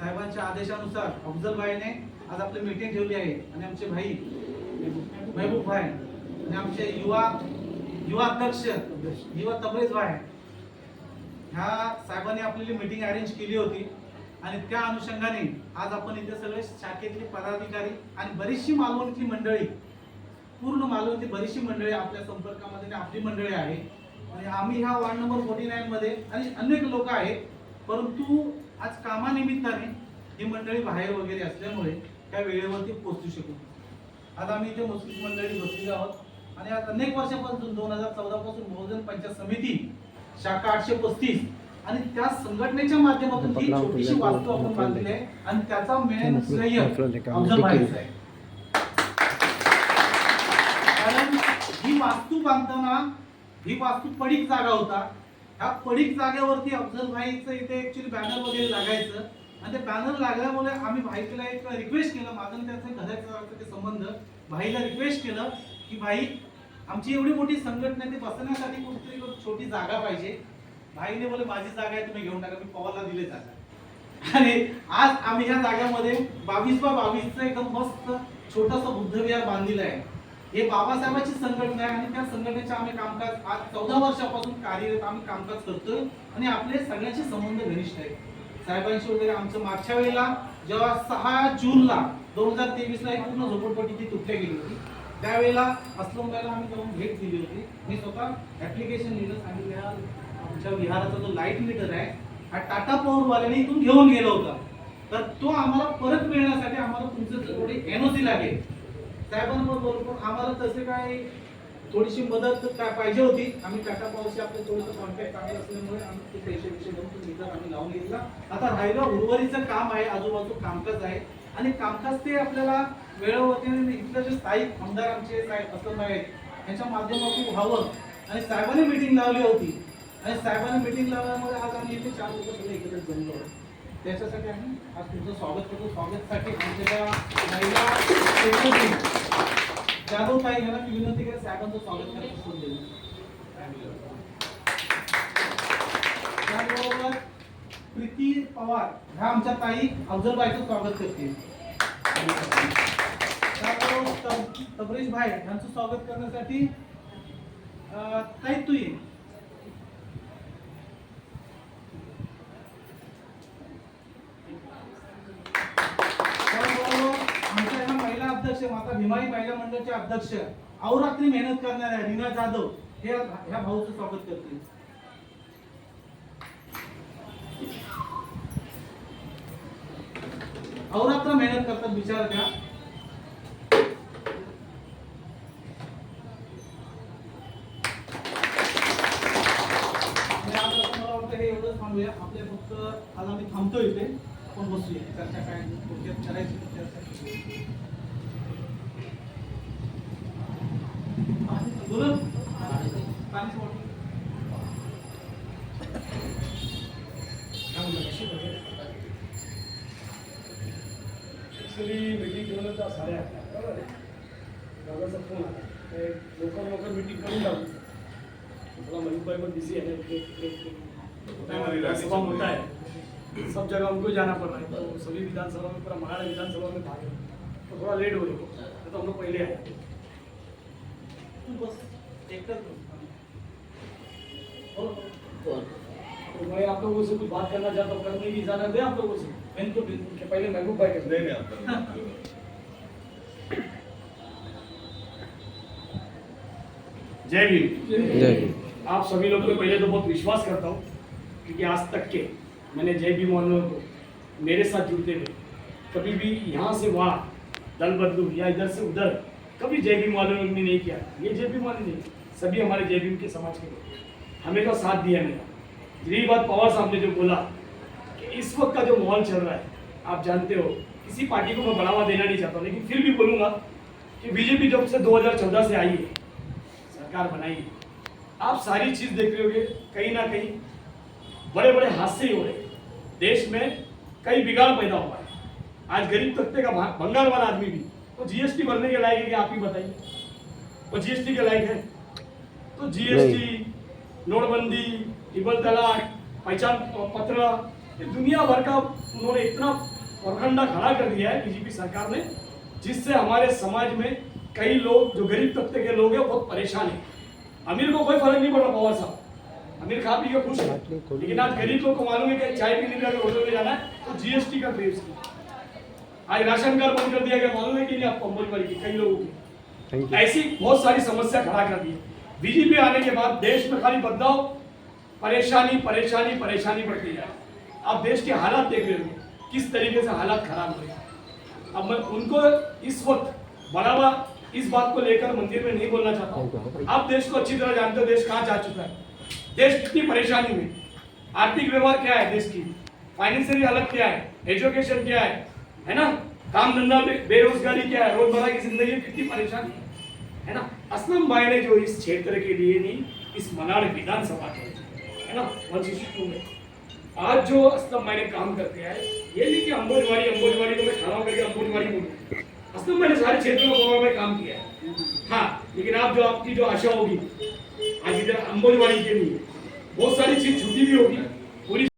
साहेबांच्या आदेशानुसार अफजल भाईने आज आपली मीटिंग ठेवली आहे आणि आमचे भाई महबूब भाई आणि आमचे युवा अध्यक्ष युवा तबरेज भाई ह्या साहेबांनी आपली मीटिंग अरेंज केली होती आणि त्या अनुषंगाने आज आपण इथे सगळे शाखेतले पदाधिकारी आणि बरीचशी मालवणची मंडळी पूर्ण मालवणची बरीचशी मंडळी आपल्या संपर्कामध्ये आपली मंडळी आहे आणि आम्ही ह्या वार्ड नंबर 49 मध्ये आणि अनेक लोक आहेत, परंतु आज कामानिमित्ताने ही मंडळी बाहेर वगैरे असल्यामुळे त्या वेळेवरती पोहोचू शकू. आज आम्ही इथे मुस्लिम मंडळी बसलेलो आहोत आणि आज अनेक वर्षापासून 2014 पासून बहुजन पंचायत समिती शाखा 835 आणि त्या संघटनेच्या माध्यमातून ही छोटीशी वास्तू आपण बांधलेली आहे आणि त्याचा मेन श्रेय अफजल भाईचा आहे. कारण ही वास्तू बांधताना ही वास्तू पडीक जागा होता. ह्या पडीक जागेवरती अफजल भाईचं इथे ऍक्च्युअली बॅनर वगैरे लागायचं आणि ते बॅनर लागल्यामुळे आम्ही भाईला एक रिक्वेस्ट केलं, माझं आणि त्याचं घराचं ते संबंध, भाईला रिक्वेस्ट केलं की भाई आमची एवढी मोठी संघटना ते बसण्यासाठी कुठेतरी छोटी जागा पाहिजे. भाईने बोले माझी जागा आहे तुम्ही घेऊन टाका, मी पवारला दिले जागा. आणि आज आम्ही ह्या जागेमध्ये 22x22 एकदम मस्त छोटंसं बुद्धविहार बांधलेलं आहे. हे बाबासाहेबांची संघटना आहे आणि त्या संघटनेचे आम्ही कामकाज आज 14 वर्षापासून कार्यरत आम्ही कामकाज करतोय आणि आपले सगळ्यांचे संबंध घनिष्ठ आहेत. साहेबांशी वगैरे आमचं मागच्या वेळेला जेव्हा 6 जूनला 2023 ला एक पूर्ण झोपडपट्टी ती तुटल्या गेली होती, त्यावेळेला अस्लम भाईला आम्ही जाऊन भेट दिली होती. मी स्वतः ऍप्लिकेशन लिहिलं, सांगितलं आमच्या विहाराचा जो लाईट मीटर आहे हा टाटा पॉवर वाल्याने इथून घेऊन गेला होता, तर तो आम्हाला परत मिळण्यासाठी आम्हाला तुमचं थोडी एनओसी लागेल. साहेबांबरोबर पण आम्हाला तसे काय थोडीशी मदत काय पाहिजे होती. आम्ही टाटा पॉवरशी आपलं थोडंसं कॉन्टॅक्ट चांगलं असल्यामुळे आम्ही ते पैसे देऊन मीटर आम्ही लावून घेतला. आता राहिलं उर्वरीचं काम आहे, आजूबाजू कामकाज आहे आणि कामकाज ते आपल्याला वेळोवेळी इथलं जे स्थायिक आमदार आमचे साहेब असं आहेत त्यांच्या माध्यमातून व्हावं आणि साहेबांनी मीटिंग लावली होती आणि साहेबांनी मीटिंग लावल्यामुळे आज आम्ही इथे 4 लोक सगळे एकत्र जमलो आहोत. त्याच्यासाठी आम्ही आज तुमचं स्वागत करतो. स्वागतासाठी आमच्या महिला सेक्रेटरी जाधव ताई यांना मी विनंती केली साहेबांचं स्वागत करायचं. त्याबरोबर प्रीती पवार ह्या आमच्या ताई अफजल भाईचं स्वागत करतील. त्याबरोबर तबरेज भाई यांचं स्वागत करण्यासाठी ताई तू ये. आमच्या ह्या महिला अध्यक्ष माता भीमाई महिला मंडळाचे अध्यक्ष अहोरात्री मेहनत करणाऱ्या रीना जाधव हे ह्या भाऊचं स्वागत करतील. अहोरात्र मेहनत करतात बिचारा त्या. मला वाटतं हे एवढंच सांगूया. आपल्या फक्त आज आम्ही थांबतो इथे, आपण बसूया चर्चा काय करायची बोलून मीटिंग ठेवलं तर 8:30 बरोबर आहे. दादाचा फोन आला लवकर मीटिंग करून टाकू. थोड़ा महबूब भाई बिजी है, विधानसभा मोटा है, सब जगह उनको जाना पड़ रहा है, तो सभी विधानसभा में पूरा महाराष्ट्र विधानसभा में भाग है, तो थोड़ा लेट हो रही तो हम लोग पहले आए. तो मैं आप लोगों से कुछ बात करना चाहता हूँ, करने की इजाजत है आप लोगों से? बिल्कुल बिल्कुल. पहले महबूब भाई कर नहीं जय भीम. आप सभी लोग को पहले तो बहुत विश्वास करता हूँ क्योंकि आज तक के मैंने जय भीम वालों को मेरे साथ जुड़ते हुए कभी भी यहाँ से वहाँ दल बदलू या इधर से उधर कभी जय भीम वालों ने नहीं किया. ये जय भीम वाले नहीं, सभी हमारे जय भीम के समाज के लोग हमेशा साथ दिया मेरा. यही बात पवार साहब ने जो बोला कि इस वक्त का जो माहौल चल रहा है आप जानते हो, किसी पार्टी को मैं बढ़ावा देना नहीं चाहता, लेकिन फिर भी बोलूँगा कि बीजेपी जब से 2014 से आई है, सरकार बनाई है, आप सारी चीज़ देख रहे होगे कहीं ना कहीं बड़े बड़े हादसे ही हो रहे हैं. देश में कई बिगाड़ पैदा हुआ है. आज गरीब तबके का भंगार वाला आदमी भी वो जीएसटी भरने के लायक है कि आप ही बताइए, वो जीएसटी के लायक है? तो जीएसटी, नोटबंदी, ट्रिपल तलाक, पहचान पत्र, ये दुनिया भर का उन्होंने इतना प्रखंडा खड़ा कर दिया है बीजेपी सरकार ने, जिससे हमारे समाज में कई लोग जो गरीब तबके के लोग हैं बहुत परेशान है। अमीर को कोई फर्क नहीं पड़ रहा पवार साहब, अमीर खा पी के खुश है, लेकिन आज गरीब लोग को मालूम है कि चाय पीने के लिए होटल में जाना है तो जीएसटी का क्रेज आज राशन कार्ड बंद कर दिया गया, मालूम है कि नहीं आपको अंबोलीवाली की कई लोगों की ऐसी बहुत सारी समस्या खड़ा कर दी। बीजेपी आने के बाद देश में खाली बदलाव, परेशानी परेशानी परेशानी बढ़ती जाए। आप देश के हालात देख रहे हो किस तरीके से हालात खराब हो रहे। अब मैं उनको इस वक्त बढ़ावा इस बात को लेकर मंदिर में नहीं बोलना चाहता हूँ। आप देश को अच्छी तरह जानते हो, देश कहाँ जा चुका है, देश कितनी परेशानी में, आर्थिक व्यवहार क्या है देश की, फाइनेंशियल हालत क्या है, एजुकेशन क्या है ना, काम धंधा बेरोजगारी क्या है, रोजमर्रा की जिंदगी में कितनी परेशानी है ना। असलम भाई ने जो इस क्षेत्र के लिए नहीं, इस मनाड़ विधानसभा के है ना 162 में आज जो असलम भाई ने काम करते हैं, ये नहीं कि अंबोलीवाली को मैं खड़ा करके अंबोलीवाली बोलूँ, असलम मैंने सारे क्षेत्रों में काम किया है। हाँ, लेकिन आप जो आपकी जो आशा होगी आज इधर अंबोलीवाली के लिए बहुत सारी चीज छुट्टी भी होगी।